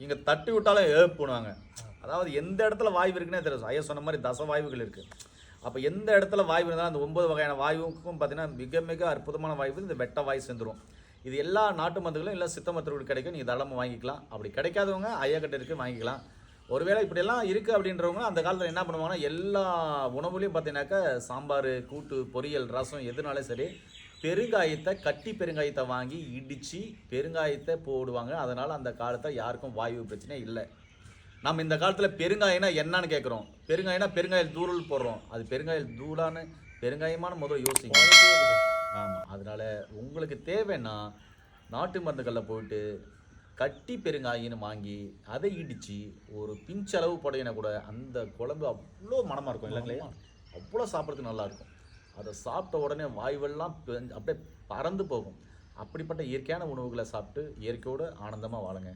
இங்க தட்டி விட்டாலும் பண்ணுவாங்க. அதாவது எந்த இடத்துல வாய்வு இருக்குன்னே தெரியும். ஐயா சொன்ன மாதிரி தச வாய்வுகள் இருக்கு. அப்போ எந்த இடத்துல வாய்வு இருந்தாலும் அந்த 9 வகையான வாயுவுக்கும் பார்த்தீங்கன்னா மிக மிக அற்புதமான வாய்வு இந்த வெட்ட வாய் சேர்ந்துடும். இது எல்லா நாட்டு மருந்துகளும் இல்லை சித்த மருத்துவர்கள் கிடைக்கும். நீங்கள் தாராளமாக வாங்கிக்கலாம். அப்படி கிடைக்காதவங்க ஐயா கிட்ட இருக்கு வாங்கிக்கலாம். ஒருவேளை இப்படியெல்லாம் இருக்குது அப்படின்றவங்க அந்த காலத்தில் என்ன பண்ணுவாங்கன்னா எல்லா உணவுலையும் பார்த்தீங்கன்னாக்கா சாம்பார், கூட்டு, பொரியல், ரசம் எதுனாலும் சரி பெருங்காயத்தை கட்டி பெருங்காயத்தை வாங்கி இடித்து பெருங்காயத்தை போடுவாங்க. அதனால் அந்த காலத்தில் யாருக்கும் வாயு பிரச்சனை இல்லை. நம்ம இந்த காலத்தில் பெருங்காயம்னா என்னன்னு கேட்குறோம். பெருங்காயம்னா பெருங்காய தூள் போடுறோம். அது பெருங்காய தூளான பெருங்காயமான முதல்ல யோசிங்க. ஆமாம், அதனால் உங்களுக்கு தேவைன்னா நாட்டு மருந்துகளில் போயிட்டு கட்டி பெருங்காயின்னு வாங்கி அதை இடித்து ஒரு பிஞ்சளவு போடையினா கூட அந்த குழம்பு அவ்வளோ மனமாக இருக்கும் இல்லைங்களா? அவ்வளோ சாப்பிட்றதுக்கு நல்லாயிருக்கும். அதை சாப்பிட்ட உடனே வாய்வெல்லாம் அப்படியே பறந்து போகும். அப்படிப்பட்ட இயற்கையான உணவுகளை சாப்பிட்டு இயற்கையோடு ஆனந்தமாக வாழுங்க.